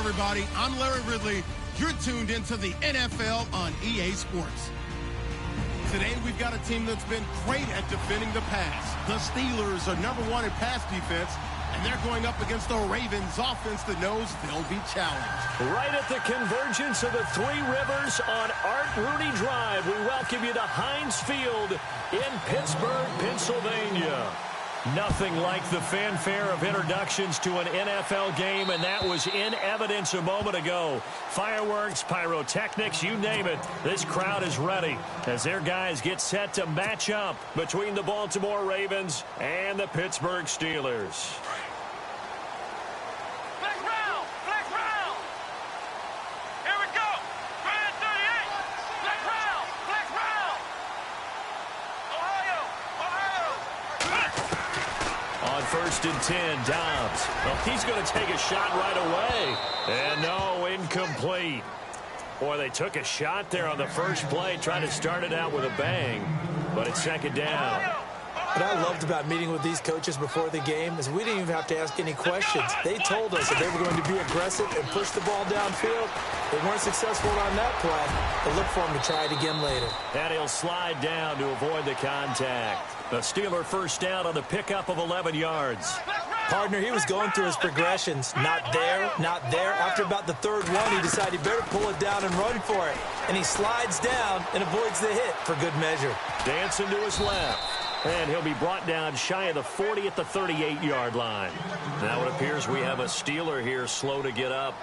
everybody. I'm Larry Ridley. You're tuned into the NFL on EA Sports. Today, we've got a team that's been great at defending the pass. The Steelers are #1 in pass defense, and they're going up against the Ravens offense that knows they'll be challenged. Right at the convergence of the Three Rivers on Art Rooney Drive, we welcome you to Heinz Field in Pittsburgh, Pennsylvania. Nothing like the fanfare of introductions to an NFL game, and that was in evidence a moment ago. Fireworks, pyrotechnics, you name it. This crowd is ready as their guys get set to match up between the Baltimore Ravens and the Pittsburgh Steelers. First and 10, Dobbs. Well, he's going to take a shot right away. And no, incomplete. Boy, they took a shot there on the first play, trying to start it out with a bang. But it's second down. What I loved about meeting with these coaches before the game is we didn't even have to ask any questions. They told us that they were going to be aggressive and push the ball downfield. They weren't successful on that play, but look for them to try it again later. And he'll slide down to avoid the contact. The Steeler first down on the pickup of 11 yards. Partner, he was going through his progressions. Not there, not there. After about the third one, he decided he better pull it down and run for it. And he slides down and avoids the hit for good measure. Dancing to his left. And he'll be brought down shy of the 40 at the 38-yard line. Now it appears we have a Steeler here slow to get up.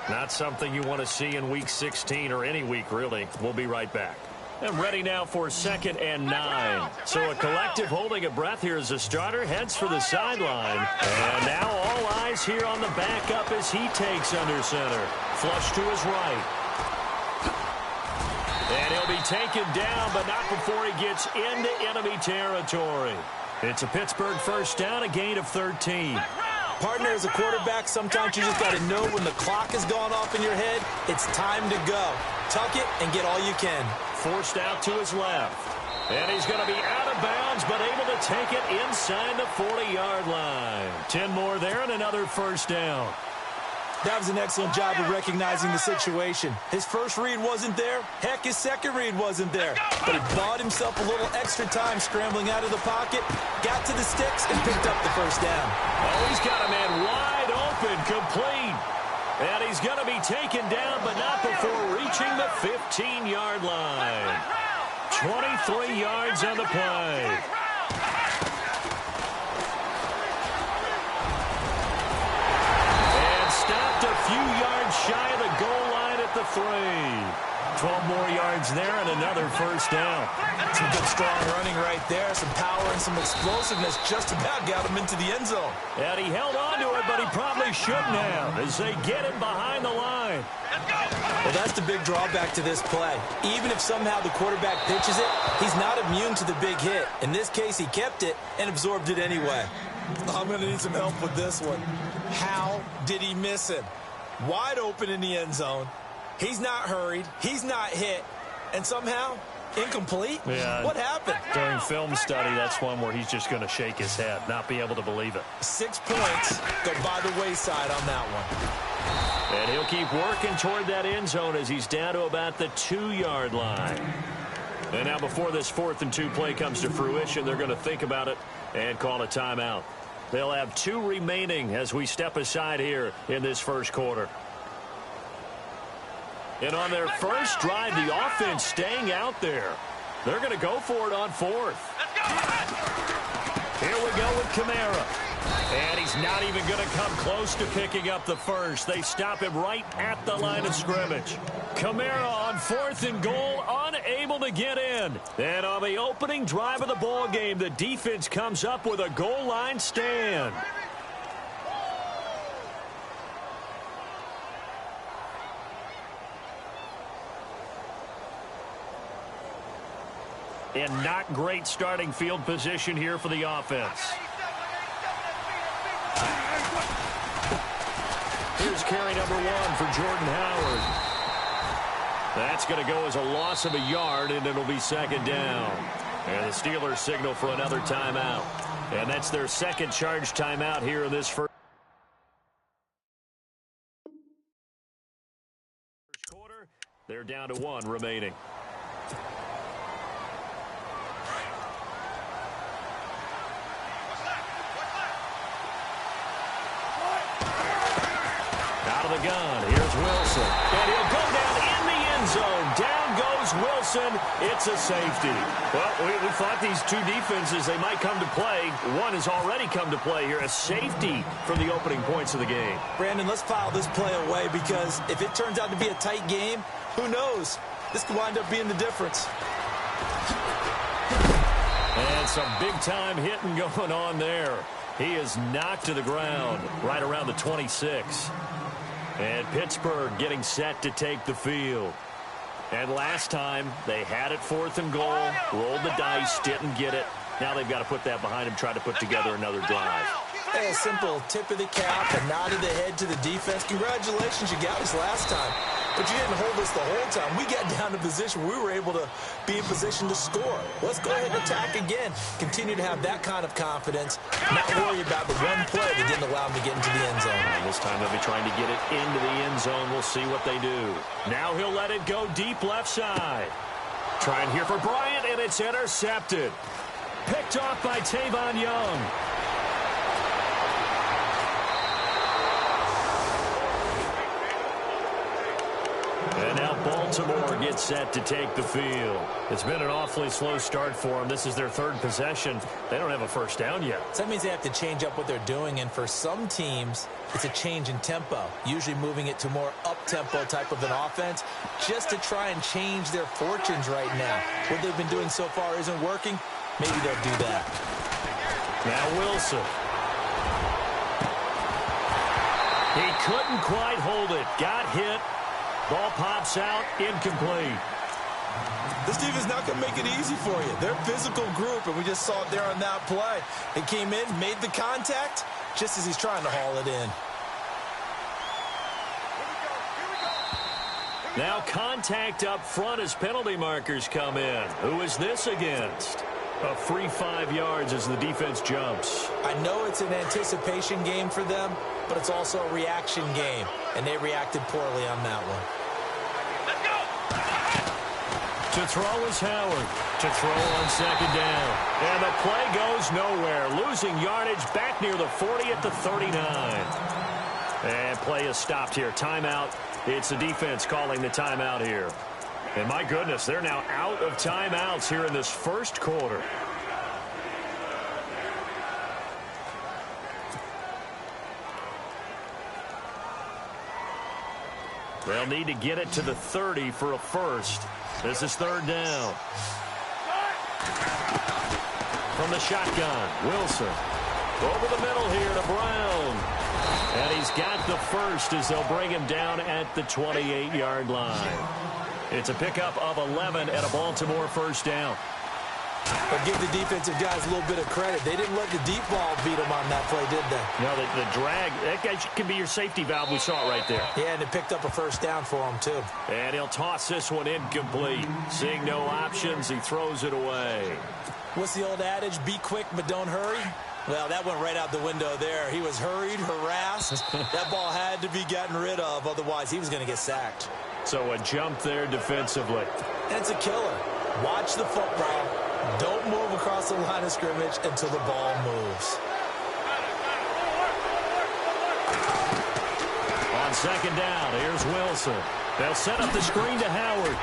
Not something you want to see in Week 16 or any week, really. We'll be right back. And ready now for 2nd and 9. So a collective holding a breath here as the starter heads for the sideline. And now all eyes here on the backup as he takes under center. Flush to his right. And he'll be taken down, but not before he gets into enemy territory. It's a Pittsburgh first down, a gain of 13. Partner, as a quarterback, sometimes you just got to know when the clock has gone off in your head, it's time to go. Tuck it and get all you can. Forced out to his left. And he's going to be out of bounds, but able to take it inside the 40-yard line. 10 more there and another first down. That was an excellent job of recognizing the situation. His first read wasn't there. Heck, his second read wasn't there. But he bought himself a little extra time scrambling out of the pocket, got to the sticks, and picked up the first down. Oh, he's got a man wide open, complete. And he's going to be taken down, but not before reaching the 15-yard line. 23 yards on the play. Stopped a few yards shy of the goal line at the 3. 12 more yards there and another first down. Some good strong running right there. Some power and some explosiveness just about got him into the end zone. And he held on to it, but he probably shouldn't have as they get him behind the line. Well, that's the big drawback to this play. Even if somehow the quarterback pitches it, he's not immune to the big hit. In this case, he kept it and absorbed it anyway. I'm going to need some help with this one. How did he miss him? Wide open in the end zone. He's not hurried. He's not hit. And somehow, incomplete? Yeah. What happened? During film study, that's one where he's just going to shake his head, not be able to believe it. 6 points go by the wayside on that one. And he'll keep working toward that end zone as he's down to about the 2-yard line. And now before this 4th and 2 play comes to fruition, they're going to think about it and call a timeout. They'll have 2 remaining as we step aside here in this first quarter. And on their first drive, the offense staying out there. They're going to go for it on 4th. Here we go with Kamara. And he's not even going to come close to picking up the first. They stop him right at the line of scrimmage. Kamara on 4th and goal, unable to get in. And on the opening drive of the ball game, the defense comes up with a goal line stand. And not great starting field position here for the offense. Here's carry number 1 for Jordan Howard. That's going to go as a loss of a yard, and it'll be second down. And the Steelers signal for another timeout. And that's their second charge timeout here in this first. They're down to 1 remaining. Out of the gun, here's Wilson. And he'll go down in the end zone. Down goes Wilson. It's a safety. Well, we thought these two defenses, they might come to play. One has already come to play here. A safety from the opening points of the game. Brandon, let's file this play away because if it turns out to be a tight game, who knows? This could wind up being the difference. And some big-time hitting going on there. He is knocked to the ground right around the 26. And Pittsburgh getting set to take the field. And last time, they had it 4th and goal, rolled the dice, didn't get it. Now they've got to put that behind them, try to put together another drive. Hey, a simple tip of the cap, a nod of the head to the defense. Congratulations, you got us last time. But you didn't hold us the whole time. We got down to position where we were able to be in position to score. Let's go ahead and attack again. Continue to have that kind of confidence. Not worry about the one play that didn't allow them to get into the end zone. And this time they'll be trying to get it into the end zone. We'll see what they do. Now he'll let it go deep left side. Trying here for Bryant, and it's intercepted. Picked off by Tavon Young. And now Baltimore gets set to take the field. It's been an awfully slow start for them. This is their 3rd possession. They don't have a first down yet. So that means they have to change up what they're doing, and for some teams, it's a change in tempo, usually moving it to more up-tempo type of an offense, just to try and change their fortunes right now. What they've been doing so far isn't working. Maybe they'll do that. Now Wilson. He couldn't quite hold it. Got hit. Ball pops out, incomplete. This defense is not going to make it easy for you. They're a physical group, and we just saw it there on that play. It came in, made the contact, just as he's trying to haul it in. Now contact up front as penalty markers come in. Who is this against? A free 5 yards as the defense jumps. I know it's an anticipation game for them, but it's also a reaction game, and they reacted poorly on that one. To throw is Howard. To throw on 2nd down. And the play goes nowhere. Losing yardage back near the 40 at the 39. And play is stopped here. Timeout. It's the defense calling the timeout here. And my goodness, they're now out of timeouts here in this first quarter. They'll need to get it to the 30 for a first. This is 3rd down. From the shotgun, Wilson. Over the middle here to Brown. And he's got the first as they'll bring him down at the 28-yard line. It's a pickup of 11 and a Baltimore first down. But give the defensive guys a little bit of credit. They didn't let the deep ball beat them on that play, did they? No, the drag, that guy can be your safety valve. We saw it right there. Yeah, and it picked up a first down for him, too. And he'll toss this one incomplete. Seeing no options, he throws it away. What's the old adage? Be quick, but don't hurry? Well, that went right out the window there. He was hurried, harassed. That ball had to be gotten rid of, otherwise he was going to get sacked. So a jump there defensively. And it's a killer. Watch the football. Don't move across the line of scrimmage until the ball moves. On 2nd down, here's Wilson. They'll set up the screen to Howard.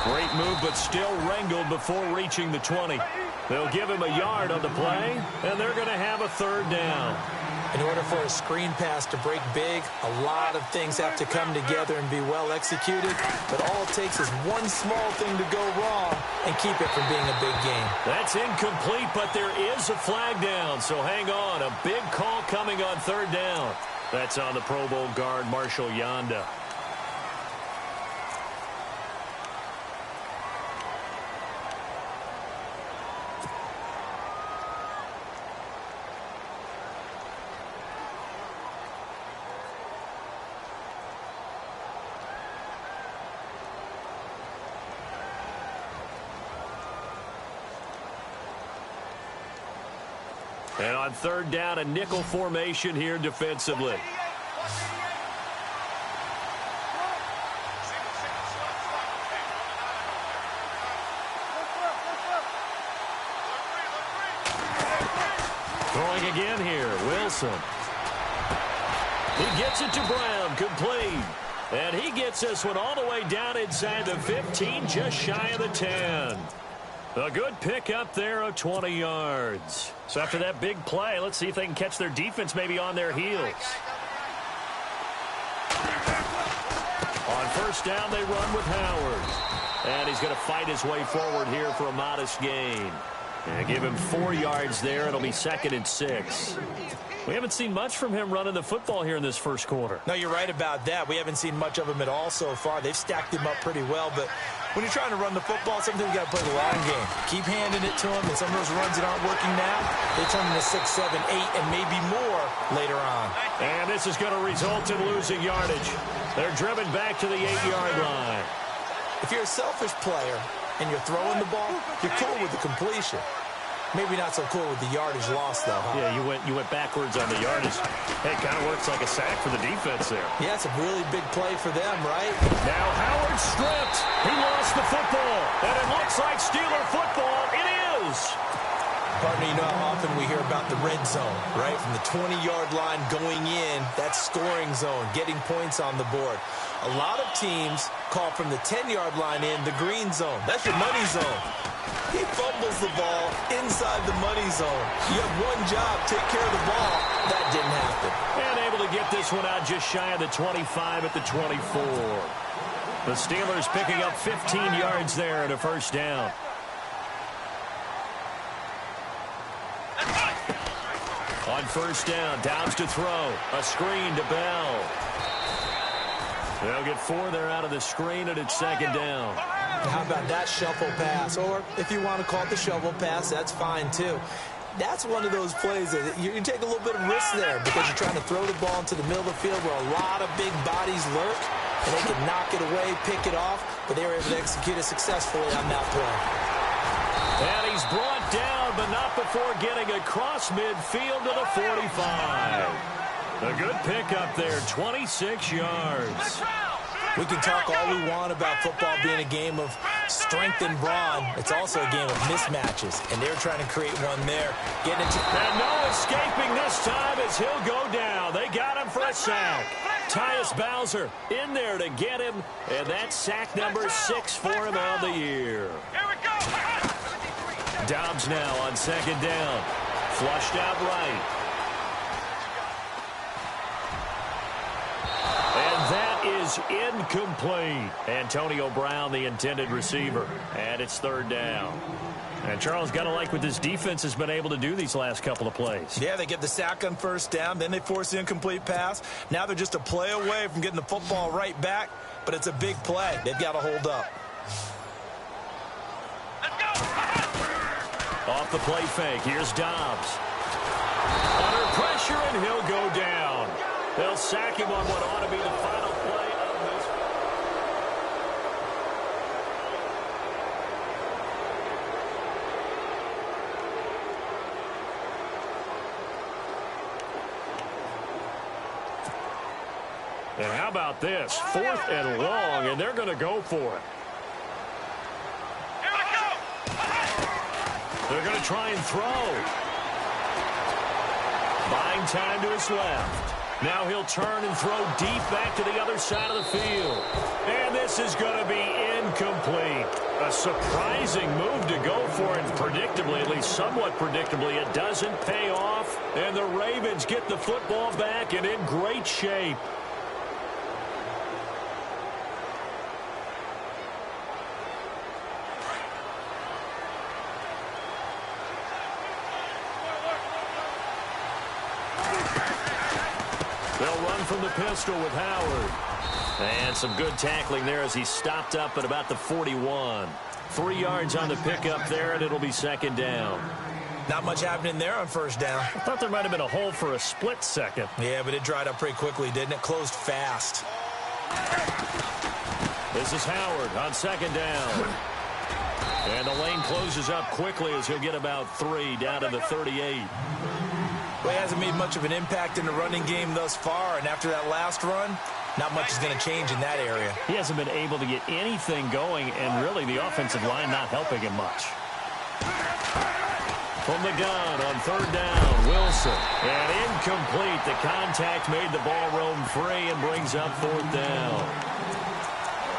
Great move, but still wrangled before reaching the 20. They'll give him a yard on the play, and they're going to have a 3rd down. In order for a screen pass to break big, a lot of things have to come together and be well executed. But all it takes is one small thing to go wrong and keep it from being a big game. That's incomplete, but there is a flag down. So hang on. A big call coming on 3rd down. That's on the Pro Bowl guard, Marshall Yanda. And on 3rd down, a nickel formation here defensively. again here. Wilson. He gets it to Brown, complete. And he gets this one all the way down inside the 15, just shy of the 10. A good pickup there of 20 yards. So after that big play, let's see if they can catch their defense maybe on their heels. On first down, they run with Howard. And he's going to fight his way forward here for a modest gain. And give him 4 yards there. It'll be 2nd and 6. We haven't seen much from him running the football here in this first quarter. No, you're right about that. We haven't seen much of him at all so far. They've stacked him up pretty well, but when you're trying to run the football, sometimes you got to play the long game. Keep handing it to him, and some of those runs that aren't working now, they turn into 6, 7, 8, and maybe more later on. And this is going to result in losing yardage. They're driven back to the 8-yard line. If you're a selfish player and you're throwing the ball, you're cool with the completion. Maybe not so cool with the yardage loss, though, huh? Yeah, you went backwards on the yardage. Hey, it kind of works like a sack for the defense there. Yeah, it's a really big play for them, right? Now Howard stripped. He lost the football. And it looks like Steeler football. It is. Partner, you know how often we hear about the red zone, right? From the 20-yard line going in, that's scoring zone, getting points on the board. A lot of teams call from the 10-yard line in the green zone. That's your money zone. He fumbles the ball inside the money zone. You have one job, take care of the ball. That didn't happen. And able to get this one out just shy of the 25 at the 24. The Steelers picking up 15 yards there at a first down. On first down, Downs to throw. A screen to Bell. They'll get 4 there out of the screen, and it's 2nd down. How about that shuffle pass? Or if you want to call it the shovel pass, that's fine too. That's one of those plays that you take a little bit of risk there because you're trying to throw the ball into the middle of the field where a lot of big bodies lurk, and they can knock it away, pick it off, but they were able to execute it successfully on that play. And he's brought down, but not before getting across midfield to the 45. A good pickup there, 26 yards. We can talk all we want about football being a game of strength and brawn. It's also a game of mismatches, and they're trying to create one there. And no escaping this time as he'll go down. They got him for a sack. Tyus Bowser in there to get him, and that's sack number 6 for him on the year. Dobbs now on 2nd down. Flushed out right. And that is incomplete. Antonio Brown, the intended receiver. And it's 3rd down. And Charles, got to like what this defense has been able to do these last couple of plays. Yeah, they get the sack on first down, then they force the incomplete pass. Now they're just a play away from getting the football right back, but it's a big play. They've got to hold up. Off the play fake, here's Dobbs. Under pressure, and he'll go down. They'll sack him on what ought to be the final play of this. And how about this? 4th and long, and they're going to go for it. They're going to try and throw. Buying time to his left. Now he'll turn and throw deep back to the other side of the field. And this is going to be incomplete. A surprising move to go for it. Predictably, at least somewhat predictably, it doesn't pay off. And the Ravens get the football back and in great shape. They'll run from the pistol with Howard. And some good tackling there as he stopped up at about the 41. 3 yards on the pickup there, and it'll be 2nd down. Not much happening there on first down. I thought there might have been a hole for a split second. Yeah, but it dried up pretty quickly, didn't it? Closed fast. This is Howard on 2nd down. And the lane closes up quickly as he'll get about 3 down to the 38. Well, he hasn't made much of an impact in the running game thus far, and after that last run, not much is going to change in that area. He hasn't been able to get anything going, and really the offensive line not helping him much. From the gun on third down, Wilson. And incomplete. The contact made the ball roam free and brings up fourth down.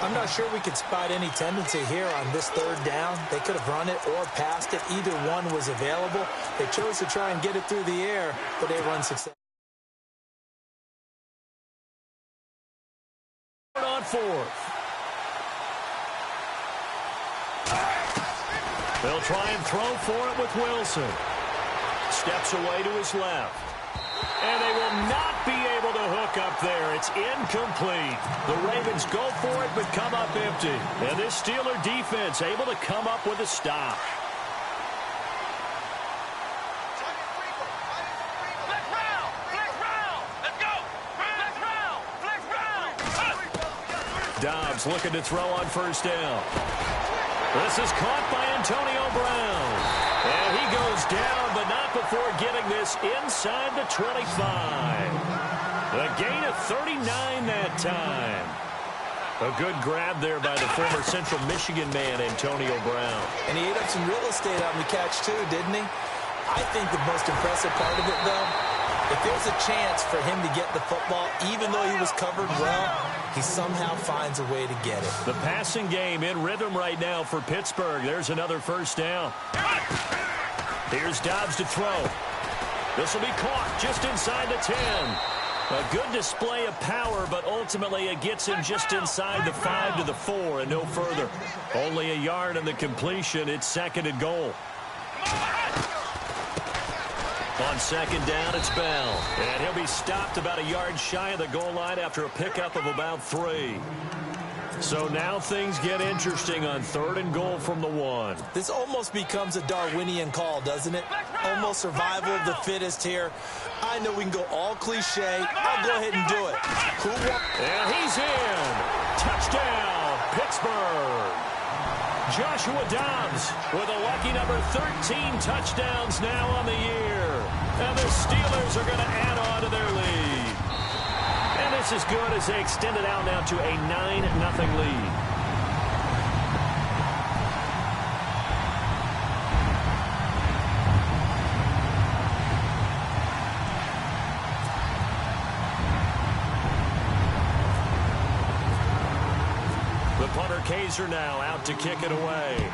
I'm not sure we could spot any tendency here on this third down. They could have run it or passed it. Either one was available. They chose to try and get it through the air, but they run success. On fourth. They'll try and throw for it with Wilson. Steps away to his left. And they will not be able to hook up there. It's incomplete. The Ravens go for it but come up empty. And this Steeler defense able to come up with a stop. Dobbs looking to throw on first down. This is caught by Antonio Brown. And he goes down, but not before getting this inside the 25. A gain of 39 that time. A good grab there by the former Central Michigan man, Antonio Brown. And he ate up some real estate on the catch, too, didn't he? I think the most impressive part of it, though, if there's a chance for him to get the football, even though he was covered well, he somehow finds a way to get it. The passing game in rhythm right now for Pittsburgh. There's another first down. Here's Dobbs to throw. This will be caught just inside the 10. A good display of power, but ultimately it gets him just inside the 5 to the 4 and no further. Only a yard in the completion. It's second and goal. On second down, it's Bell. And he'll be stopped about a yard shy of the goal line after a pickup of about 3. So now things get interesting on third and goal from the 1. This almost becomes a Darwinian call, doesn't it? Almost survival of the fittest here. I know we can go all cliche. I'll go ahead and do it. And he's in. Touchdown, Pittsburgh. Joshua Dobbs with a lucky number 13 touchdowns now on the year. And the Steelers are going to add on to their lead. And this is good as they extend it out now to a 9-0 lead. The punter Kaiser now out to kick it away.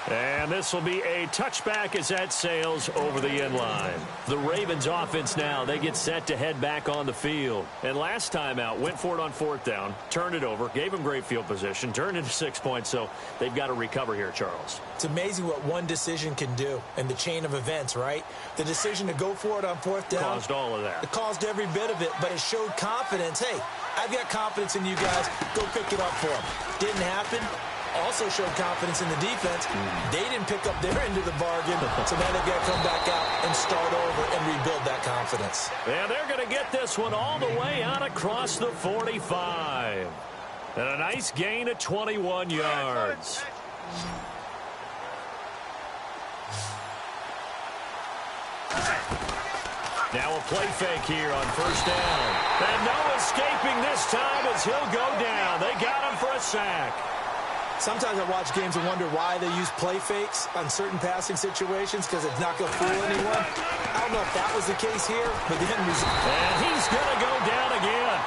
And this will be a touchback as that sails over the end line. The Ravens offense now, they get set to head back on the field. And last time out, went for it on fourth down, turned it over, gave them great field position, turned into 6 points, so they've got to recover here, Charles. It's amazing what one decision can do in the chain of events, right? The decision to go for it on fourth down. Caused all of that. It caused every bit of it, but it showed confidence. Hey, I've got confidence in you guys. Go pick it up for them. Didn't happen. Also showed confidence in the defense. They didn't pick up their end of the bargain, so now they've got to come back out and start over and rebuild that confidence. And they're going to get this one all the way out across the 45. And a nice gain of 21 yards. Now a play fake here on first down. And no escaping this time as he'll go down. They got him for a sack. Sometimes I watch games and wonder why they use play fakes on certain passing situations because it's not going to fool anyone. I don't know if that was the case here, but the end result. And he's going to go down again.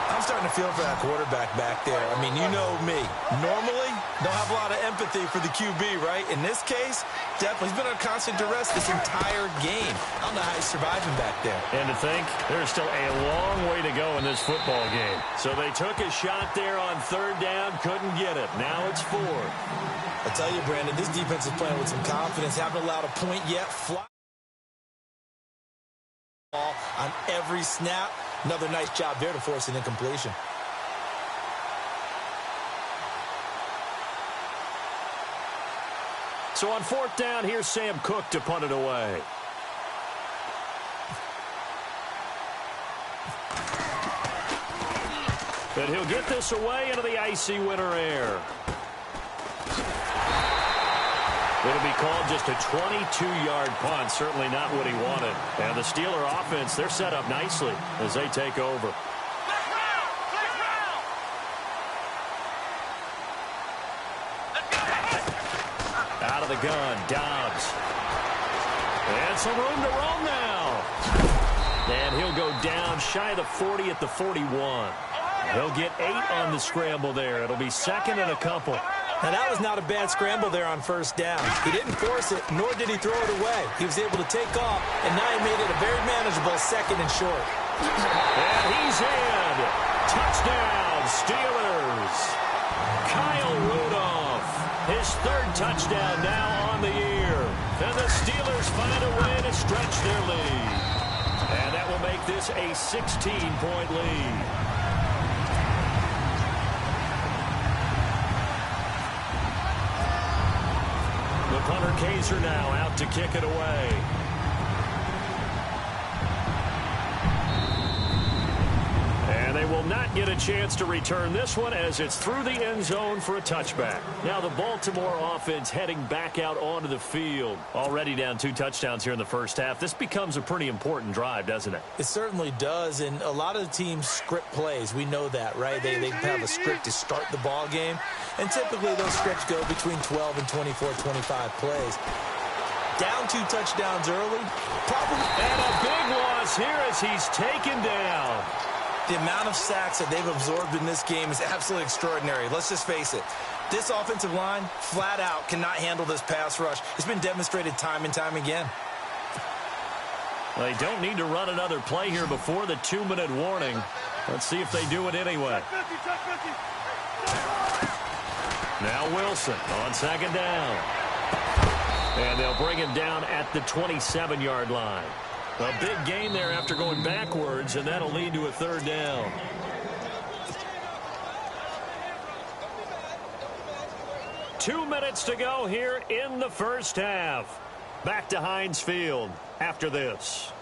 I'm starting to feel for that quarterback back there. I mean, you know me. Normally, don't have a lot of empathy for the QB, right? In this case, definitely. He's been under constant duress this entire game. I don't know how he's surviving back there. And to think, there's still a long way to go in this football game. So they took a shot there on third down, couldn't get it. Now it's fourth. I tell you, Brandon, this defense is playing with some confidence. Haven't allowed a point yet. Fly ball on every snap. Another nice job there to force an incompletion. So on fourth down, here's Sam Cook to punt it away. And he'll get this away into the icy winter air. It'll be called just a 22-yard punt. Certainly not what he wanted. And the Steeler offense, they're set up nicely as they take over. gun, Dobbs. And some room to roam now. And he'll go down shy of the 40 at the 41. He'll get 8 on the scramble there. It'll be second and a couple. Now, that was not a bad scramble there on first down. He didn't force it, nor did he throw it away. He was able to take off, and now he made it a very manageable second and short. And he's in. Touchdown, Steelers. Kyle Rudolph, his 3rd touchdown now on the year. And the Steelers find a way to stretch their lead. And that will make this a 16-point lead. The punter Kaiser now out to kick it away. And they will not get a chance to return this one as it's through the end zone for a touchback. Now the Baltimore offense heading back out onto the field. Already down 2 touchdowns here in the first half. This becomes a pretty important drive, doesn't it? It certainly does, and a lot of the teams script plays. We know that, right? They have a script to start the ball game, and typically those scripts go between 12 and 24, 25 plays. Down 2 touchdowns early. And a big loss here as he's taken down. The amount of sacks that they've absorbed in this game is absolutely extraordinary. Let's just face it. This offensive line, flat out, cannot handle this pass rush. It's been demonstrated time and time again. They don't need to run another play here before the 2-minute warning. Let's see if they do it anyway. Now Wilson on second down. And they'll bring him down at the 27-yard line. A big gain there after going backwards, and that'll lead to a 3rd down. Two minutes to go here in the first half. Back to Heinz Field after this.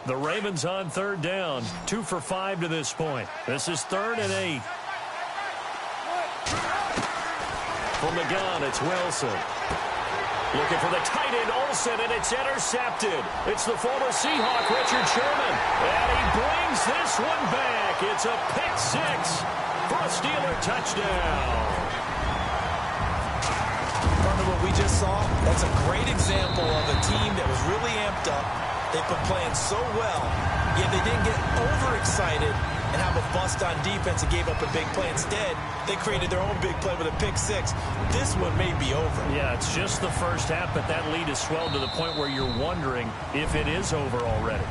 The Ravens on 3rd down. 2 for 5 to this point. This is 3rd and 8. From the gun, it's Wilson. Looking for the tight end, Olsen, and it's intercepted. It's the former Seahawk, Richard Sherman. And he brings this one back. It's a pick-6 for a Steeler touchdown. Part of what we just saw, that's a great example of a team that was really amped up. They've been playing so well, yet they didn't get overexcited and have a bust on defense and gave up a big play. Instead, they created their own big play with a pick-6. This one may be over. Yeah, it's just the first half, but that lead has swelled to the point where you're wondering if it is over already.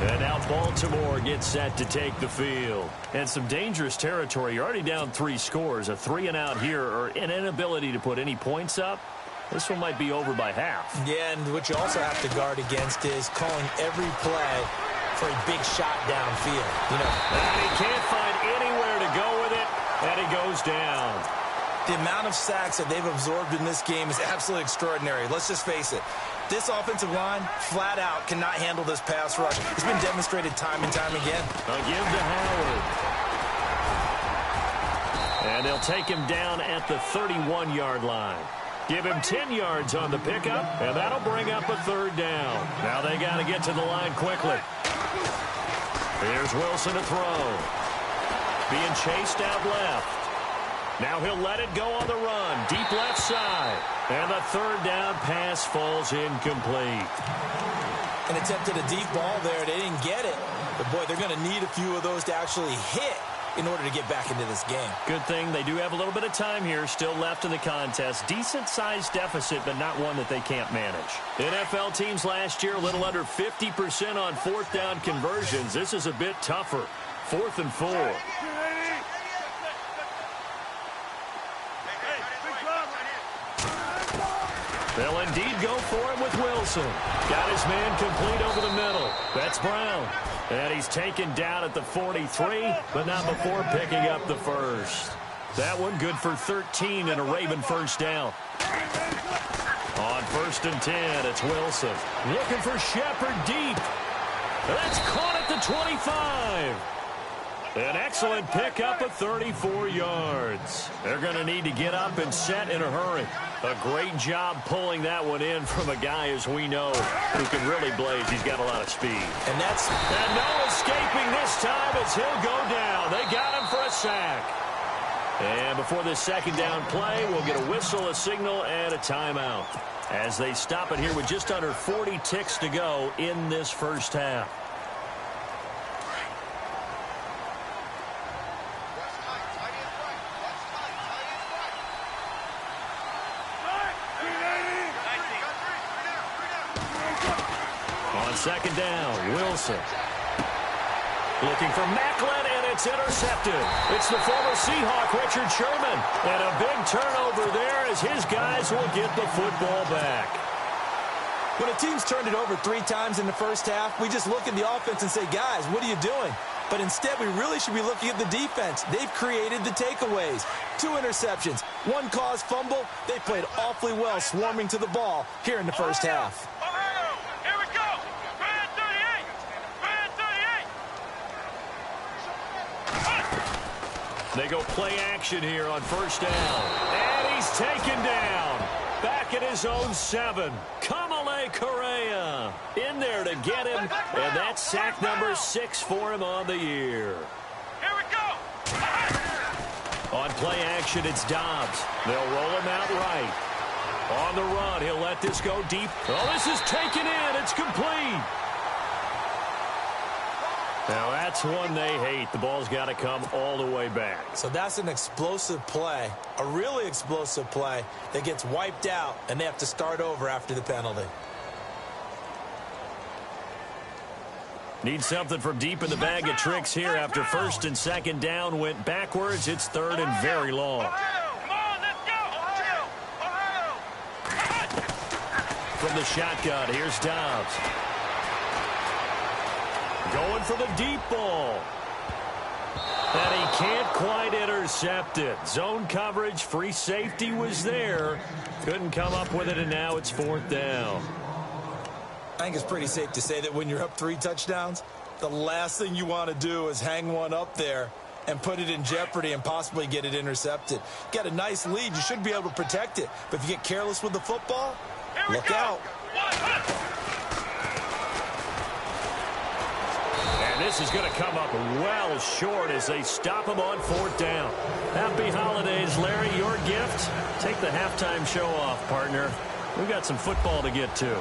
And now Baltimore gets set to take the field. And some dangerous territory. You're already down 3 scores. A 3-and-out here, or an inability to put any points up. This one might be over by half. Yeah, and what you also have to guard against is calling every play for a big shot downfield. And he can't find anywhere to go with it, and he goes down. The amount of sacks that they've absorbed in this game is absolutely extraordinary. Let's just face it. This offensive line, flat out, cannot handle this pass rush. It's been demonstrated time and time again. A give to Howard. And they'll take him down at the 31-yard line. Give him 10 yards on the pickup, and that'll bring up a 3rd down. Now they got to get to the line quickly. Here's Wilson to throw. Being chased out left. Now he'll let it go on the run. Deep left side. And the 3rd down pass falls incomplete. And attempted a deep ball there. They didn't get it. But, boy, they're going to need a few of those to actually hit in order to get back into this game. Good thing they do have a little bit of time here still left in the contest. Decent-sized deficit, but not one that they can't manage. NFL teams last year a little under 50% on 4th down conversions. This is a bit tougher. 4th and 4. They'll indeed go for it with Wilson. Got his man complete over the middle. That's Brown. And he's taken down at the 43, but not before picking up the first. That one good for 13 and a Raven first down. On 1st and 10, it's Wilson. Looking for Shepard deep. That's caught at the 25. An excellent pickup of 34 yards. They're going to need to get up and set in a hurry. A great job pulling that one in from a guy, as we know, who can really blaze. He's got a lot of speed. And no escaping this time as he'll go down. They got him for a sack. And before this second down play, we'll get a whistle, a signal, and a timeout as they stop it here with just under 40 ticks to go in this first half. On second down, Wilson. Looking for Macklin, and it's intercepted. It's the former Seahawk, Richard Sherman. And a big turnover there as his guys will get the football back. When a team's turned it over 3 times in the first half, we just look at the offense and say, guys, what are you doing? But instead, we really should be looking at the defense. They've created the takeaways. 2 interceptions, 1 caused fumble. They played awfully well swarming to the ball here in the first half. They go play action here on first down. And he's taken down. Back at his own 7. Kamale Correa in there to get him. And that's sack number 6 for him on the year. Here we go. On play action, it's Dobbs. They'll roll him out right. On the run, he'll let this go deep. Oh, this is taken in. It's complete. Now, that's one they hate. The ball's got to come all the way back. So that's an explosive play, a really explosive play that gets wiped out, and they have to start over after the penalty. Need something from deep in the bag of tricks here after first and second down went backwards. It's third and very long. From the shotgun, here's Dobbs. Going for the deep ball. And he can't quite intercept it. Zone coverage, free safety was there. Couldn't come up with it, and now it's 4th down. I think it's pretty safe to say that when you're up 3 touchdowns, the last thing you want to do is hang one up there and put it in jeopardy and possibly get it intercepted. Get a nice lead, you should be able to protect it. But if you get careless with the football, look out. This is going to come up well short as they stop him on 4th down. Happy holidays, Larry. Your gift? Take the halftime show off, partner. We've got some football to get to.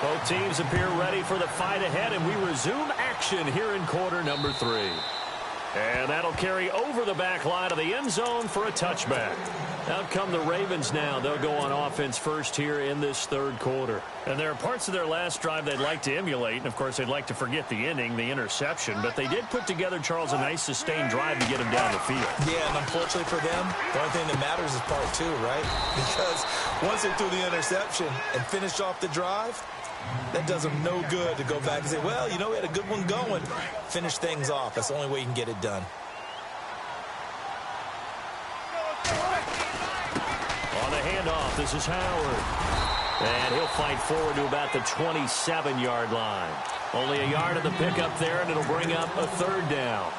Both teams appear ready for the fight ahead, and we resume action here in quarter number 3. And that'll carry over the back line of the end zone for a touchback. Out come the Ravens now. They'll go on offense first here in this 3rd quarter. And there are parts of their last drive they'd like to emulate. And, of course, they'd like to forget the inning, the interception. But they did put together, Charles, a nice sustained drive to get him down the field. Yeah, and unfortunately for them, the only thing that matters is part 2, right? Because once they threw the interception and finished off the drive, that does them no good to go back and say, well, you know, we had a good one going. Finish things off. That's the only way you can get it done. On the handoff, this is Howard. And he'll fight forward to about the 27-yard line. Only a yard of the pickup there, and it'll bring up a 3rd down.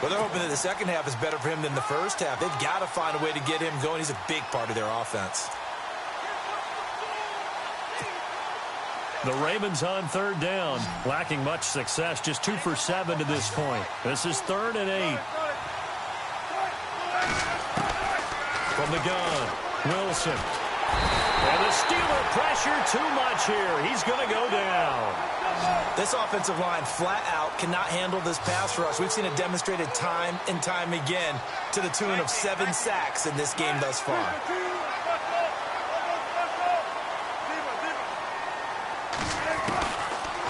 Well, they're hoping that the second half is better for him than the first half. They've got to find a way to get him going. He's a big part of their offense. The Ravens on 3rd down, lacking much success, just 2 for 7 to this point. This is 3rd and 8. From the gun, Wilson. And the Steeler pressure too much here. He's going to go down. This offensive line flat out cannot handle this pass rush. We've seen it demonstrated time and time again to the tune of 7 sacks in this game thus far.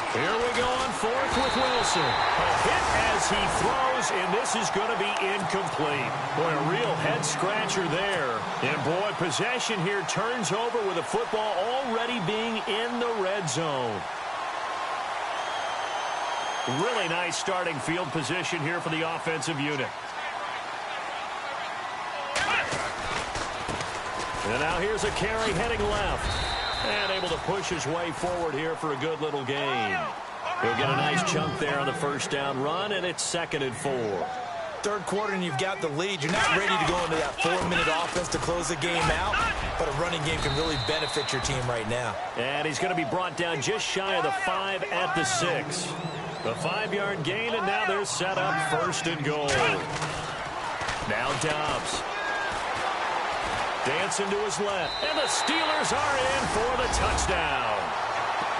Here we go on 4th with Wilson. A hit as he throws, and this is going to be incomplete. Boy, a real head-scratcher there. And, boy, possession here turns over with the football already being in the red zone. Really nice starting field position here for the offensive unit. And now here's a carry heading left. And able to push his way forward here for a good little gain. He'll get a nice chunk there on the first down run, and it's 2nd and 4. 3rd quarter, and you've got the lead. You're not ready to go into that 4-minute offense to close the game out, but a running game can really benefit your team right now. And he's going to be brought down just shy of the 5 at the 6. The 5-yard gain, and now they're set up 1st and goal. Now Dobbs. Dancing to his left. And the Steelers are in for the touchdown.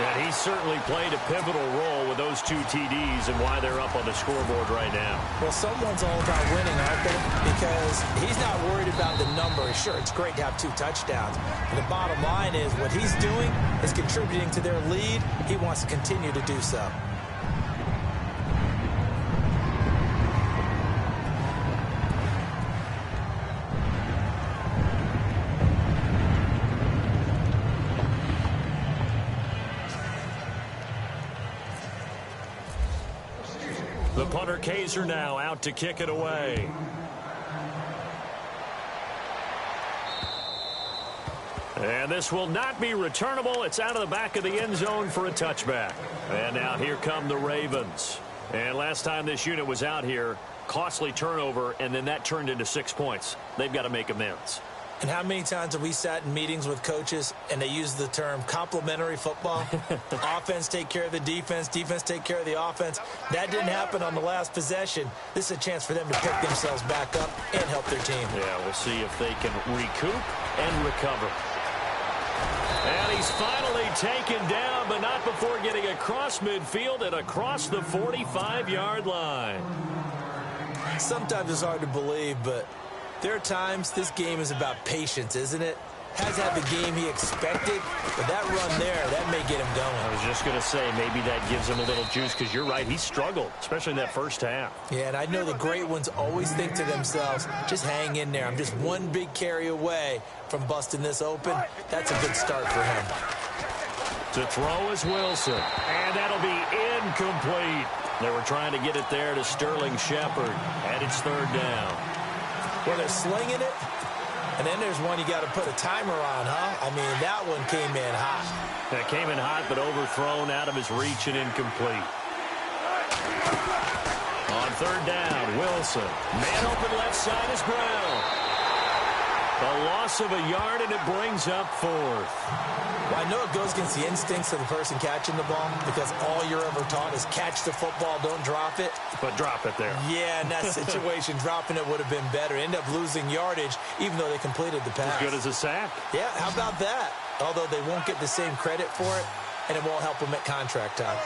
And he certainly played a pivotal role with those 2 TDs and why they're up on the scoreboard right now. Well, someone's all about winning, aren't they? Because he's not worried about the number. Sure, it's great to have 2 touchdowns. But the bottom line is what he's doing is contributing to their lead. He wants to continue to do so. The punter Kaiser now out to kick it away. And this will not be returnable. It's out of the back of the end zone for a touchback. And now here come the Ravens. And last time this unit was out here, costly turnover, and then that turned into 6 points. They've got to make amends. And how many times have we sat in meetings with coaches and they use the term complementary football? Offense take care of the defense, defense take care of the offense. That didn't happen on the last possession. This is a chance for them to pick themselves back up and help their team. Yeah, we'll see if they can recoup and recover. And he's finally taken down, but not before getting across midfield and across the 45-yard line. Sometimes it's hard to believe, but there are times this game is about patience, isn't it? Has had the game he expected, but that run there, that may get him going. I was just going to say, maybe that gives him a little juice, because you're right, he struggled, especially in that first half. Yeah, and I know the great ones always think to themselves, just hang in there. I'm just one big carry away from busting this open. That's a good start for him. To throw is Wilson, and that'll be incomplete. They were trying to get it there to Sterling Shepard, and it's 3rd down. Well, they're slinging it, and then there's one you got to put a timer on, huh? I mean, that one came in hot. It came in hot, but overthrown, out of his reach and incomplete. On 3rd down, Wilson. Man open left side is Brown. A loss of a yard, and it brings up 4th. Well, I know it goes against the instincts of the person catching the ball because all you're ever taught is catch the football, don't drop it. But drop it there. Yeah, in that situation, dropping it would have been better. End up losing yardage, even though they completed the pass. As good as a sack. Yeah, how about that? Although they won't get the same credit for it, and it won't help them at contract time.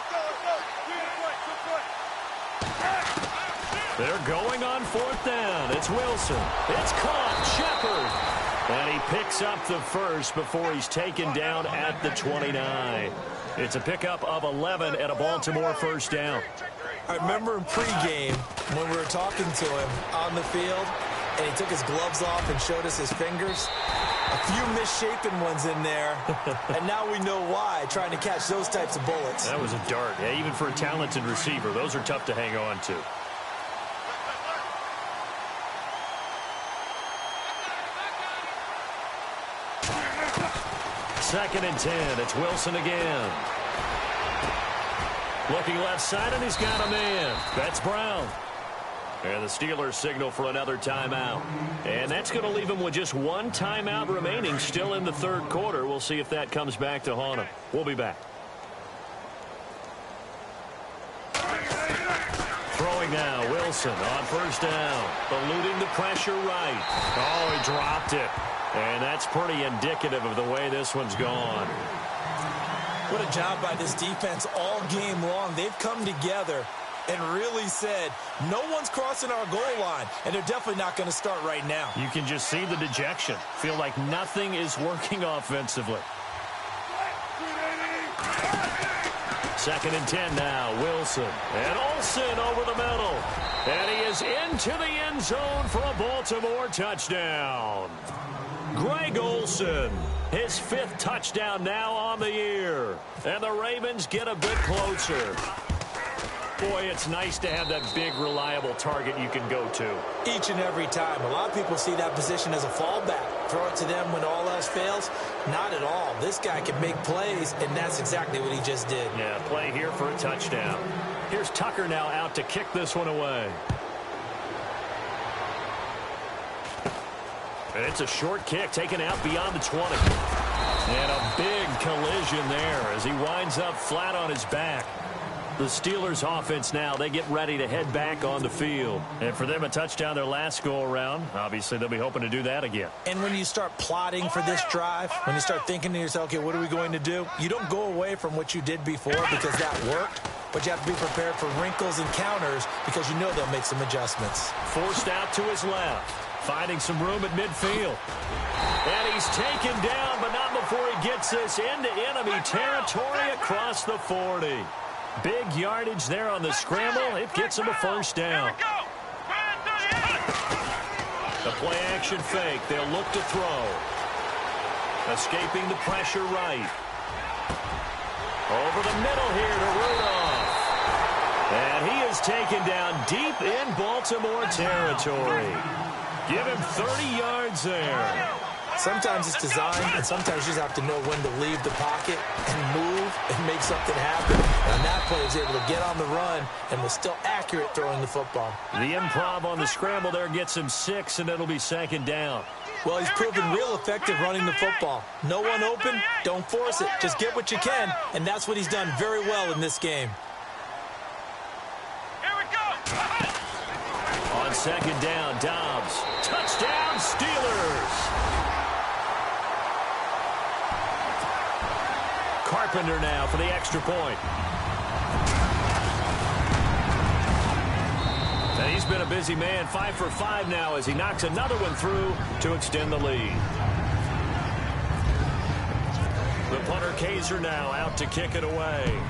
They're going on 4th down. It's Wilson. It's caught. Shepard. And he picks up the first before he's taken down at the 29. It's a pickup of 11 at a Baltimore 1st down. I remember in pregame when we were talking to him on the field, and he took his gloves off and showed us his fingers. A few misshapen ones in there, and now we know why, trying to catch those types of bullets. That was a dart. Yeah, even for a talented receiver, those are tough to hang on to. Second and 10. It's Wilson again. Looking left side, and he's got a man. That's Brown. And the Steelers signal for another timeout. And that's going to leave him with just 1 timeout remaining still in the 3rd quarter. We'll see if that comes back to haunt him. We'll be back. Throwing now, Wilson on 1st down. Eluding the pressure right. Oh, he dropped it. And that's pretty indicative of the way this one's gone. What a job by this defense all game long. They've come together and really said, no one's crossing our goal line, and they're definitely not going to start right now. You can just see the dejection. Feel like nothing is working offensively. 2nd and 10 now, Wilson. And Olsen over the middle. And he is into the end zone for a Baltimore touchdown. Greg Olsen, his 5th touchdown now on the year. And the Ravens get a bit closer. Boy, it's nice to have that big, reliable target you can go to. Each and every time. A lot of people see that position as a fallback. Throw it to them when all else fails. Not at all. This guy can make plays, and that's exactly what he just did. Yeah, play here for a touchdown. Here's Tucker now out to kick this one away. And it's a short kick taken out beyond the 20. And a big collision there as he winds up flat on his back. The Steelers offense now, they get ready to head back on the field. And for them, a touchdown their last go-around. Obviously, they'll be hoping to do that again. And when you start plotting for this drive, when you start thinking to yourself, okay, what are we going to do? You don't go away from what you did before because that worked, but you have to be prepared for wrinkles and counters because you know they'll make some adjustments. Forced out to his left, finding some room at midfield. And he's taken down, but not before he gets this into enemy territory across the 40. Big yardage there on the scramble. It gets him a first down. The play-action fake. They'll look to throw. Escaping the pressure right. Over the middle here to Rudolph. And he is taken down deep in Baltimore territory. Give him 30 yards there. Sometimes it's designed, and sometimes you just have to know when to leave the pocket and move and make something happen. And that player was able to get on the run and was still accurate throwing the football. The improv on the scramble there gets him 6, and it'll be second down. Well, he's proven real effective running the football. No one open, don't force it. Just get what you can, and that's what he's done very well in this game. Here we go. On second down, Dobbs. Touchdown, Steelers. Carpenter now for the extra point. And he's been a busy man, 5 for 5 now as he knocks another one through to extend the lead. The punter Kaiser now out to kick it away.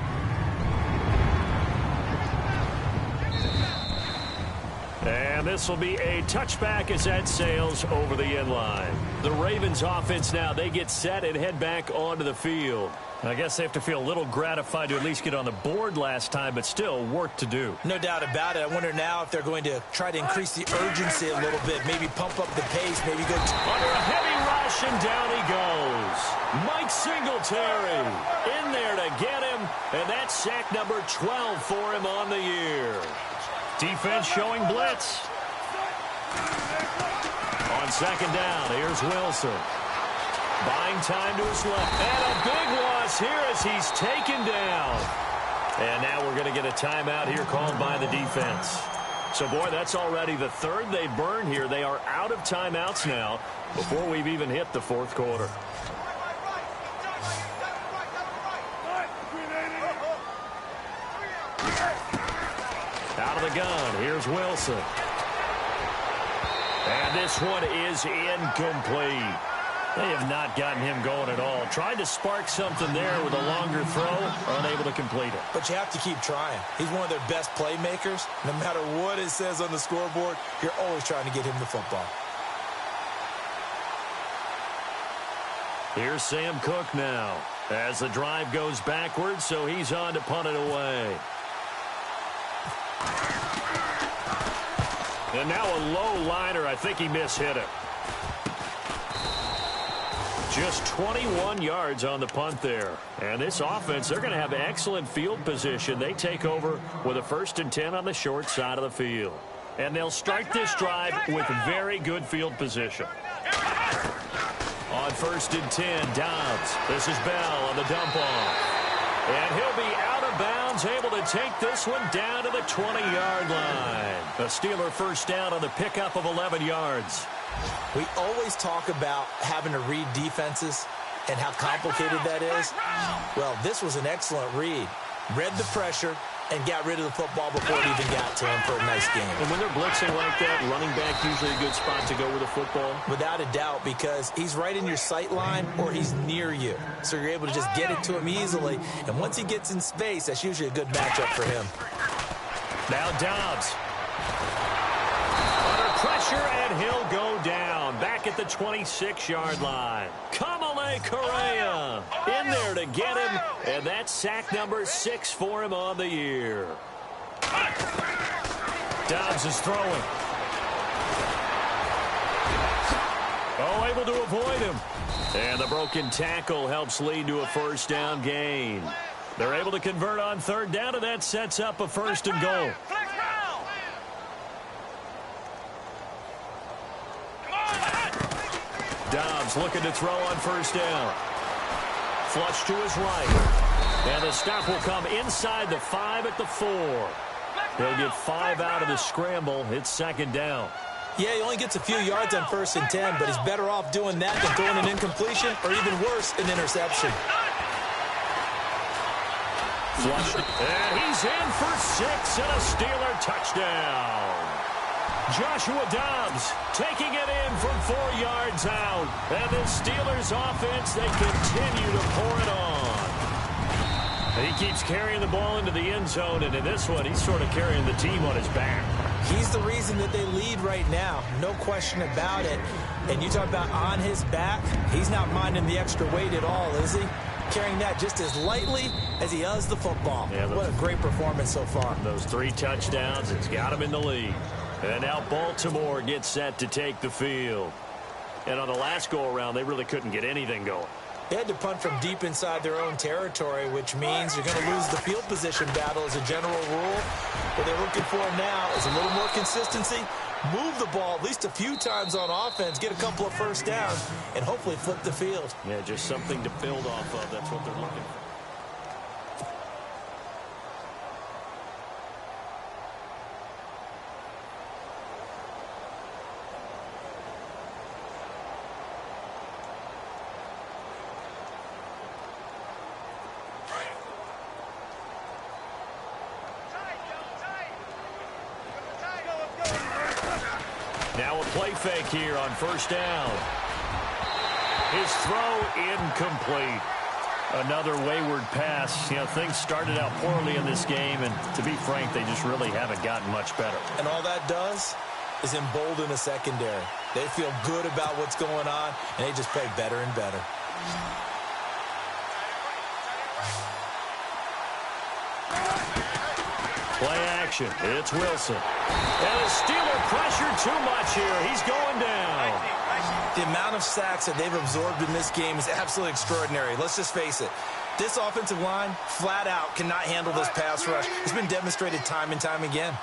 And this will be a touchback as that sails over the end line. The Ravens offense now, they get set and head back onto the field. I guess they have to feel a little gratified to at least get on the board last time, but still work to do. No doubt about it. I wonder now if they're going to try to increase the urgency a little bit, maybe pump up the pace, maybe go under a heavy rush, and down he goes. Mike Singletary in there to get him, and that's sack number 12 for him on the year. Defense showing blitz. On second down, here's Wilson. Buying time to his left. And a big loss here as he's taken down. And now we're going to get a timeout here called by the defense. So, boy, that's already the third they burned here. They are out of timeouts now before we've even hit the fourth quarter. Out of the gun, here's Wilson. And this one is incomplete. They have not gotten him going at all. Tried to spark something there with a longer throw, unable to complete it. But you have to keep trying. He's one of their best playmakers. No matter what it says on the scoreboard, you're always trying to get him the football. Here's Sam Cook now as the drive goes backwards, so he's on to punt it away. And now a low liner. I think he mishit it. Just 21 yards on the punt there. And this offense, they're going to have excellent field position. They take over with a 1st and 10 on the short side of the field. And they'll start this drive with very good field position. On 1st and 10, Dobbs. This is Bell on the dump off. And he'll be out of bounds, able to take this one down to the 20-yard line. A Steeler first down on the pickup of 11 yards. We always talk about having to read defenses and how complicated that is. Well, this was an excellent read. Read the pressure and got rid of the football before it even got to him for a nice game. And when they're blitzing like that, running back usually a good spot to go with the football? Without a doubt, because he's right in your sight line or he's near you. So you're able to just get it to him easily. And once he gets in space, that's usually a good matchup for him. Now Dobbs. Under pressure, and he'll go down. Back at the 26-yard line. Kamale Correa in there to get him. And that's sack number 6 for him on the year. Dobbs is throwing. Oh, able to avoid him. And the broken tackle helps lead to a first down gain. They're able to convert on 3rd down, and that sets up a 1st and goal. Dobbs looking to throw on 1st down. Flush to his right. And the stop will come inside the 5 at the 4. They'll get 5 out of the scramble. It's second down. Yeah, he only gets a few yards on 1st and 10, but he's better off doing that than throwing an incompletion or even worse, an interception. Flushed. And he's in for 6 and a Steeler touchdown. Joshua Dobbs taking it in from 4 yards out. And the Steelers offense, they continue to pour it on. And he keeps carrying the ball into the end zone, and in this one, he's sort of carrying the team on his back. He's the reason that they lead right now. No question about it. And you talk about on his back, he's not minding the extra weight at all, is he? Carrying that just as lightly as he does the football. Yeah, what a great performance so far. Those 3 touchdowns, it's got him in the lead. And now Baltimore gets set to take the field. And on the last go-around, they really couldn't get anything going. They had to punt from deep inside their own territory, which means you're going to lose the field position battle as a general rule. What they're looking for now is a little more consistency, move the ball at least a few times on offense, get a couple of first downs, and hopefully flip the field. Yeah, just something to build off of. That's what they're looking for. Now a play fake here on 1st down. His throw incomplete. Another wayward pass. You know, things started out poorly in this game, and to be frank, they just really haven't gotten much better. And all that does is embolden a secondary. They feel good about what's going on, and they just play better and better. Play action. It's Wilson. And the Steeler pressure too much here. He's going down. The amount of sacks that they've absorbed in this game is absolutely extraordinary. Let's just face it. This offensive line, flat out, cannot handle this pass rush. It's been demonstrated time and time again.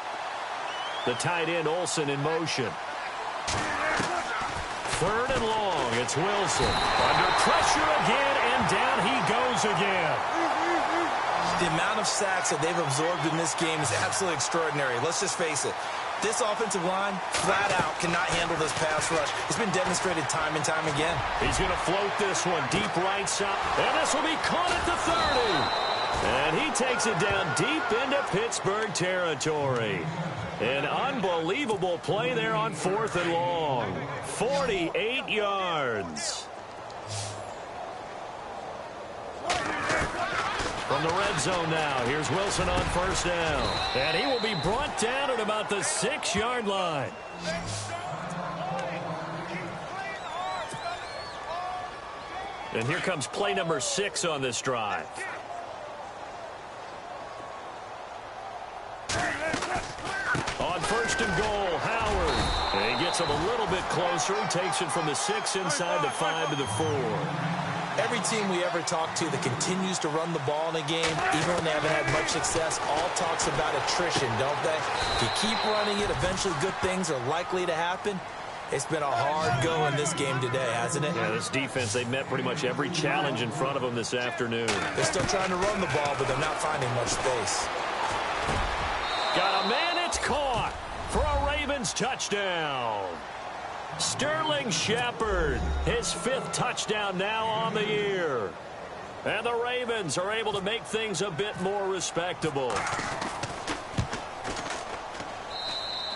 The tight end, Olsen, in motion. 3rd and long. It's Wilson. Under pressure again, and down he goes again. The amount of sacks that they've absorbed in this game is absolutely extraordinary. Let's just face it. This offensive line, flat out, cannot handle this pass rush. It's been demonstrated time and time again. He's going to float this one deep right side. And this will be caught at the 30. And he takes it down deep into Pittsburgh territory. An unbelievable play there on 4th and long. 48 yards. From the red zone now, here's Wilson on 1st down. And he will be brought down at about the 6-yard line. And here comes play number 6 on this drive. On 1st and goal, Howard. And he gets him a little bit closer. He takes it from the 6 inside the 5 to the 4. Every team we ever talk to that continues to run the ball in a game, even when they haven't had much success, all talks about attrition, don't they? If you keep running it, eventually good things are likely to happen. It's been a hard go in this game today, hasn't it? Yeah, this defense, they met pretty much every challenge in front of them this afternoon. They're still trying to run the ball, but they're not finding much space. Got a man, it's caught for a Ravens touchdown. Sterling Shepard, his 5th touchdown now on the year. And the Ravens are able to make things a bit more respectable.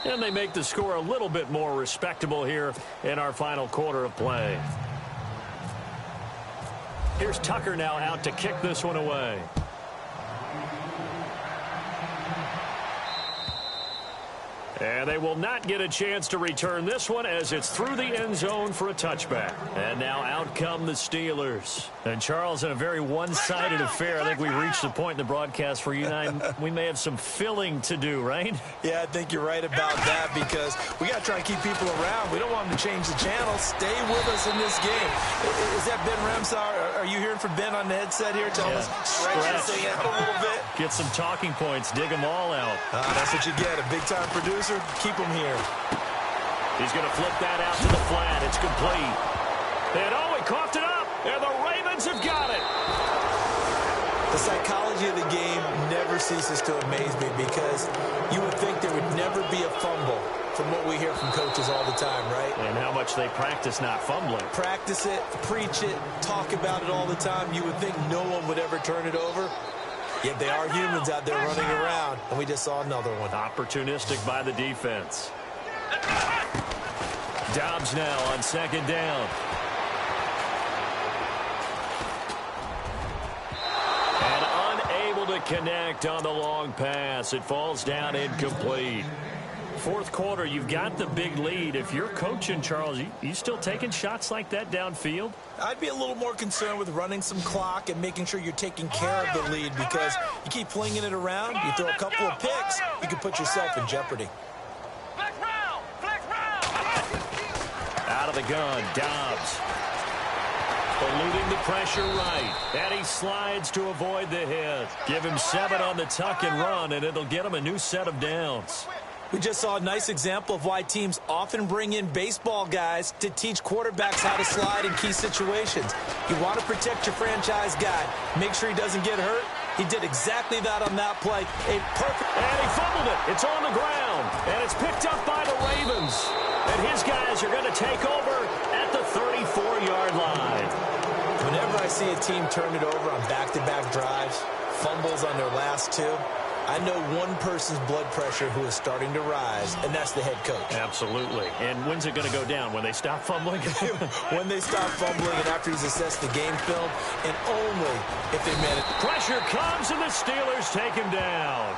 And they make the score a little bit more respectable here in our final quarter of play. Here's Tucker now out to kick this one away. And they will not get a chance to return this one as it's through the end zone for a touchback. And now out come the Steelers. And Charles, in a very one-sided affair, I think we reached the point in the broadcast where you and I, we may have some filling to do, right? Yeah, I think you're right about that because we got to try and keep people around. We don't want them to change the channel. Stay with us in this game. Is that Ben Remsar? Are you hearing from Ben on the headset here? Tell us, stretch this thing out a little bit. Get some talking points. Dig them all out. That's what you get. A big-time producer. Keep him here. He's going to flip that out to the flat. It's complete. And oh, he coughed it up. And the Ravens have got it. The psychology of the game never ceases to amaze me because you would think there would never be a fumble from what we hear from coaches all the time, right? And how much they practice not fumbling. Practice it, preach it, talk about it all the time. You would think no one would ever turn it over. Yet they are humans out there running around, and we just saw another one. Opportunistic by the defense. Dobbs now on second down. And unable to connect on the long pass. It falls down incomplete. Fourth quarter, you've got the big lead. If you're coaching, Charles, you still taking shots like that downfield? I'd be a little more concerned with running some clock and making sure you're taking care of the lead because you keep flinging it around, you throw a couple of picks, you can put yourself in jeopardy. Out of the gun, Dobbs. Eluding the pressure right. And he slides to avoid the hit. Give him 7 on the tuck and run, and it'll get him a new set of downs. We just saw a nice example of why teams often bring in baseball guys to teach quarterbacks how to slide in key situations. You want to protect your franchise guy. Make sure he doesn't get hurt. He did exactly that on that play. A perfect... And he fumbled it. It's on the ground. And it's picked up by the Ravens. And his guys are going to take over at the 34-yard line. Whenever I see a team turn it over on back-to-back drives, fumbles on their last 2, I know one person's blood pressure who is starting to rise, and that's the head coach. Absolutely. And when's it going to go down? When they stop fumbling? When they stop fumbling and after he's assessed the game film, and only if they manage. Pressure comes, and the Steelers take him down.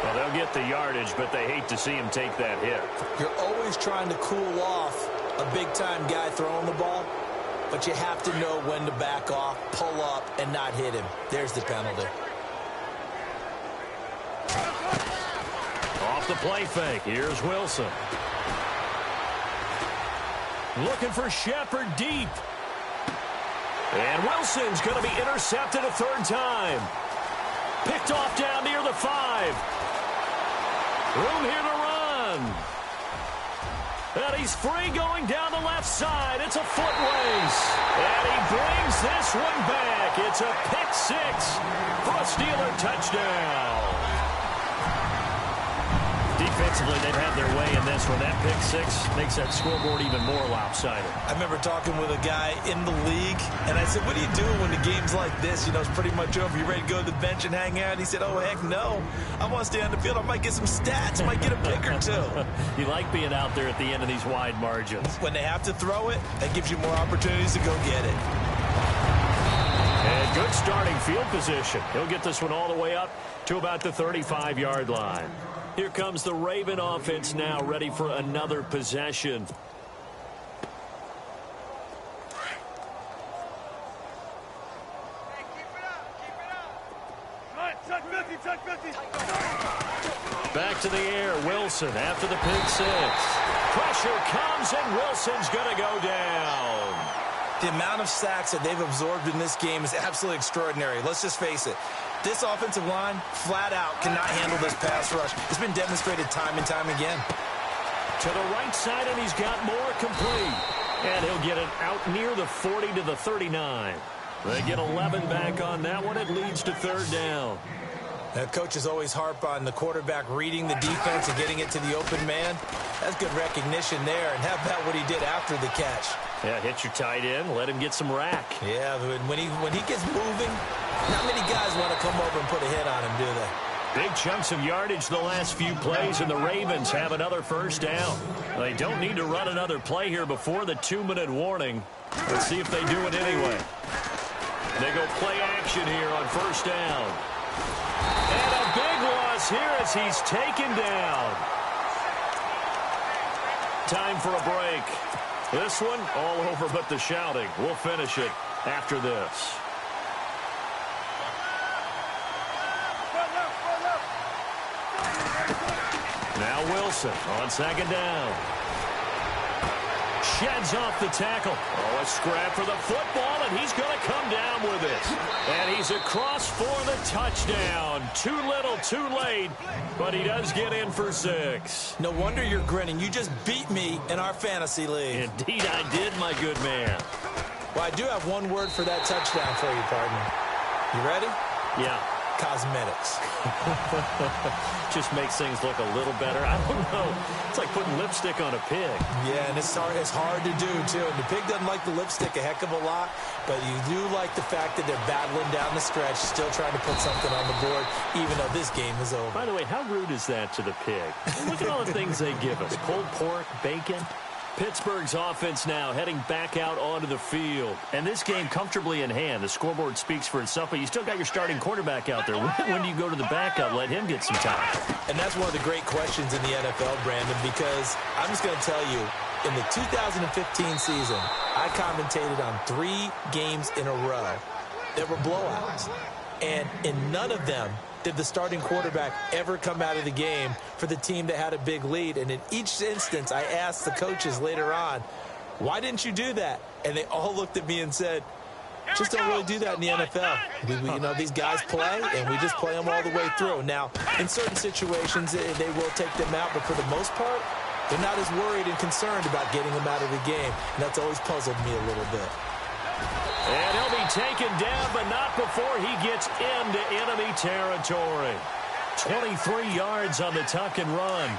Well, they'll get the yardage, but they hate to see him take that hit. You're always trying to cool off a big-time guy throwing the ball, but you have to know when to back off, pull up, and not hit him. There's the penalty. Off the play fake. Here's Wilson. Looking for Shepard deep. And Wilson's going to be intercepted a 3rd time. Picked off down near the 5. Room here to run. And he's free going down the left side. It's a foot race. And he brings this one back. It's a pick 6 for a Steeler touchdown. Defensively, they've had their way in this one. That pick 6 makes that scoreboard even more lopsided. I remember talking with a guy in the league, and I said, what are you doing when the game's like this? You know, it's pretty much over. You ready to go to the bench and hang out? He said, oh, heck no. I want to stay on the field. I might get some stats. I might get a pick or 2. You like being out there at the end of these wide margins. When they have to throw it, that gives you more opportunities to go get it. And good starting field position. He'll get this one all the way up to about the 35-yard line. Here comes the Raven offense now, ready for another possession. Back to the air, Wilson after the pick 6. Pressure comes, and Wilson's going to go down. The amount of sacks that they've absorbed in this game is absolutely extraordinary. Let's just face it. This offensive line, flat out, cannot handle this pass rush. It's been demonstrated time and time again. To the right side, and he's got more complete. And he'll get it out near the 40 to the 39. They get 11 back on that one. It leads to 3rd down. The coaches always harp on the quarterback reading the defense and getting it to the open man. That's good recognition there. And how about what he did after the catch? Yeah, hit your tight end, let him get some rack. Yeah, when he gets moving, not many guys want to come over and put a hit on him, do they? Big chunks of yardage the last few plays, and the Ravens have another 1st down. They don't need to run another play here before the 2-minute warning. Let's see if they do it anyway. They go play action here on 1st down. And a big loss here as he's taken down. Time for a break. This one all over but the shouting. We'll finish it after this. Now Wilson on 2nd down. Sheds off the tackle. Oh, a scrap for the football, and he's going to come down with it. And he's across for the touchdown. Too little, too late, but he does get in for 6. No wonder you're grinning. You just beat me in our fantasy league. Indeed I did, my good man. Well, I do have one word for that touchdown for you, partner. You ready? Yeah. Cosmetics. Just makes things look a little better. I don't know. It's like putting lipstick on a pig. Yeah, and it's hard to do, too. And the pig doesn't like the lipstick a heck of a lot, but you do like the fact that they're battling down the stretch, still trying to put something on the board, even though this game is over. By the way, how rude is that to the pig? Look at all the things they give us. Pulled pork, bacon. Pittsburgh's offense now heading back out onto the field. And this game comfortably in hand. The scoreboard speaks for itself, but you still got your starting quarterback out there. When do you go to the backup? Let him get some time. And that's one of the great questions in the NFL, Brandon, because I'm just going to tell you, in the 2015 season, I commentated on 3 games in a row that were blowouts. And in none of them did the starting quarterback ever come out of the game for the team that had a big lead. And in each instance, I asked the coaches later on, why didn't you do that? And they all looked at me and said, just don't really do that in the NFL. You know, these guys play, and we just play them all the way through. Now, in certain situations, they will take them out, but for the most part, they're not as worried and concerned about getting them out of the game. And that's always puzzled me a little bit. And he'll be taken down, but not before he gets into enemy territory. 23 yards on the tuck and run.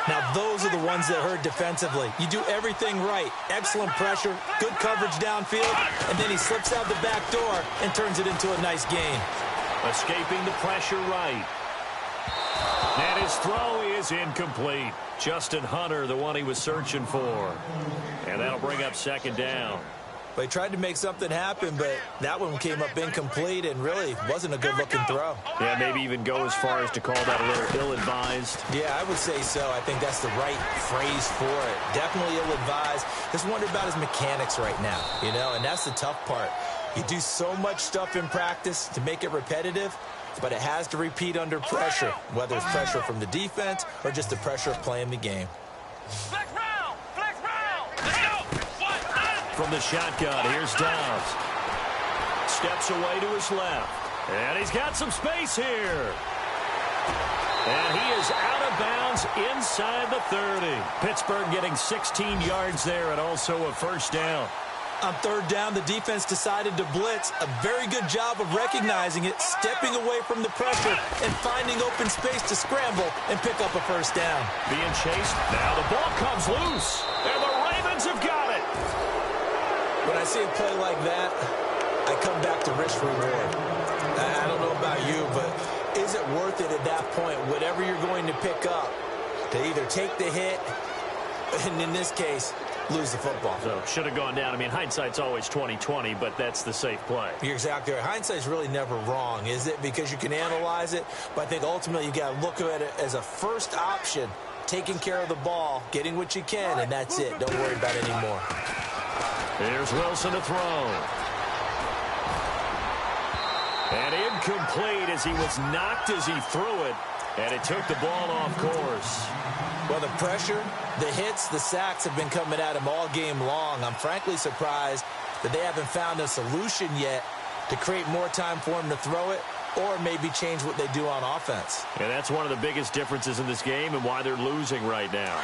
Now, those are the ones that hurt defensively. You do everything right. Excellent pressure, good coverage downfield, and then he slips out the back door and turns it into a nice gain. Escaping the pressure right. And his throw is incomplete. Justin Hunter, the one he was searching for. And that'll bring up second down. They tried to make something happen, but that one came up incomplete and really wasn't a good-looking throw. Yeah, maybe even go as far as to call that a little ill-advised. Yeah, I would say so. I think that's the right phrase for it. Definitely ill-advised. Just wonder about his mechanics right now, you know, and that's the tough part. You do so much stuff in practice to make it repetitive, but it has to repeat under pressure, whether it's pressure from the defense or just the pressure of playing the game. From the shotgun, here's Downs. Steps away to his left. And he's got some space here. And he is out of bounds inside the 30. Pittsburgh getting 16 yards there and also a first down. On third down, the defense decided to blitz. A very good job of recognizing it, stepping away from the pressure, and finding open space to scramble and pick up a first down. Being chased. Now the ball comes loose. And the Ravens have got it. When I see a play like that, I come back to risk-reward. I don't know about you, but is it worth it at that point, whatever you're going to pick up, to either take the hit, and in this case, lose the football? So should have gone down. I mean, hindsight's always 20/20, but that's the safe play. You're exactly right. Hindsight's really never wrong, is it? Because you can analyze it, but I think ultimately you got to look at it as a first option, taking care of the ball, getting what you can, and that's it. Don't worry about it anymore. Here's Wilson to throw. And incomplete as he was knocked as he threw it. And it took the ball off course. Well, the pressure, the hits, the sacks have been coming at him all game long. I'm frankly surprised that they haven't found a solution yet to create more time for him to throw it or maybe change what they do on offense. And that's one of the biggest differences in this game and why they're losing right now.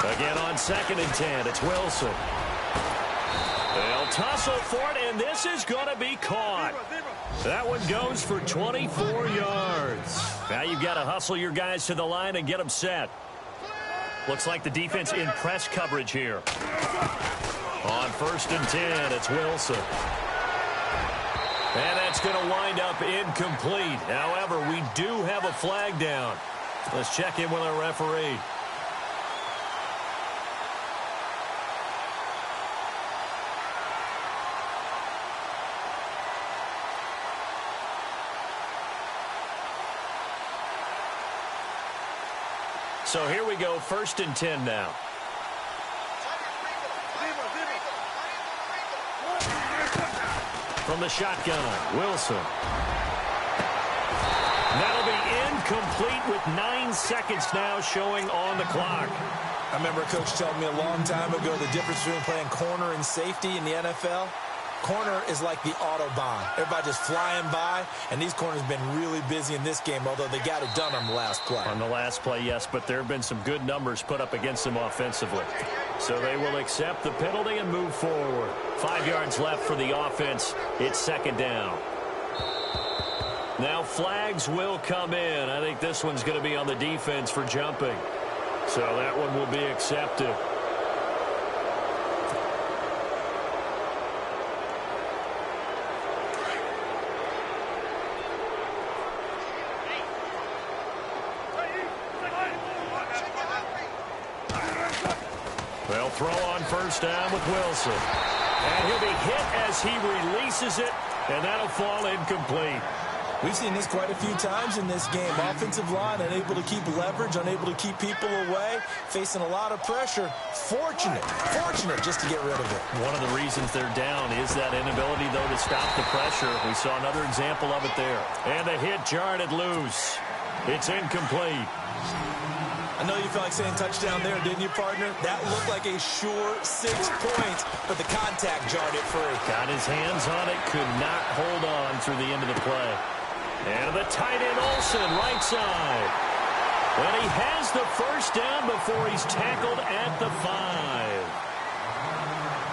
Again on 2nd and 10, it's Wilson. They'll tussle for it, and this is going to be caught. That one goes for 24 yards. Now you've got to hustle your guys to the line and get them set. Looks like the defense in press coverage here. On 1st and 10, it's Wilson. And that's going to wind up incomplete. However, we do have a flag down. Let's check in with our referee. So here we go, 1st and 10 now. From the shotgun, Wilson. That'll be incomplete with 9 seconds now showing on the clock. I remember a coach telling me a long time ago the difference between playing corner and safety in the NFL. corner is like the Autobahn. Everybody just flying by, and these corners have been really busy in this game, although they got it done on the last play. On the last play, yes, but there have been some good numbers put up against them offensively. So they will accept the penalty and move forward. 5 yards left for the offense. It's second down. Now flags will come in. I think this one's going to be on the defense for jumping. So that one will be accepted. They'll throw on first down with Wilson. And he'll be hit as he releases it, and that'll fall incomplete. We've seen this quite a few times in this game. Offensive line unable to keep leverage, unable to keep people away, facing a lot of pressure. Fortunate just to get rid of it. One of the reasons they're down is that inability, though, to stop the pressure. We saw another example of it there. And the hit jarred it loose. It's incomplete. I know you felt like saying touchdown there, didn't you, partner? That looked like a sure 6 points, but the contact jarred it free. Got his hands on it, could not hold on through the end of the play. And the tight end Olsen, right side. And he has the first down before he's tackled at the 5.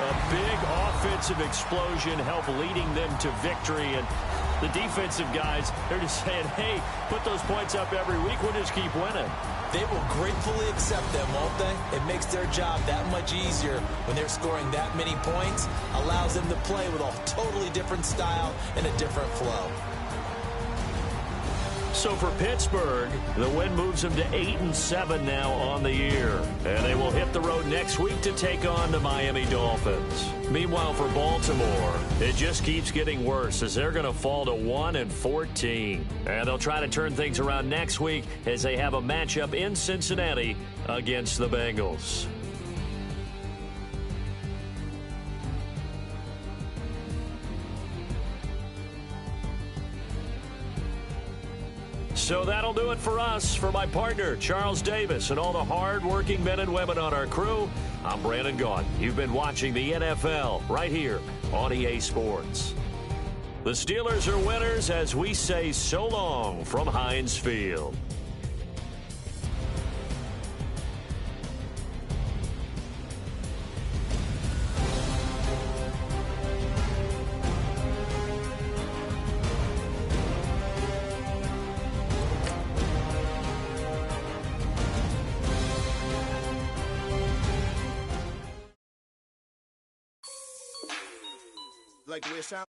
A big offensive explosion helped leading them to victory. And the defensive guys, they're just saying, hey, put those points up every week. We'll just keep winning. They will gratefully accept them, won't they? It makes their job that much easier when they're scoring that many points. Allows them to play with a totally different style and a different flow. So for Pittsburgh, the win moves them to 8-7 now on the year. And they will hit the road next week to take on the Miami Dolphins. Meanwhile, for Baltimore, it just keeps getting worse as they're going to fall to 1-14. And they'll try to turn things around next week as they have a matchup in Cincinnati against the Bengals. So that'll do it for us. For my partner, Charles Davis, and all the hard-working men and women on our crew, I'm Brandon Gaudin. You've been watching the NFL right here on EA Sports. The Steelers are winners as we say so long from Heinz Field. Like the way it sounds?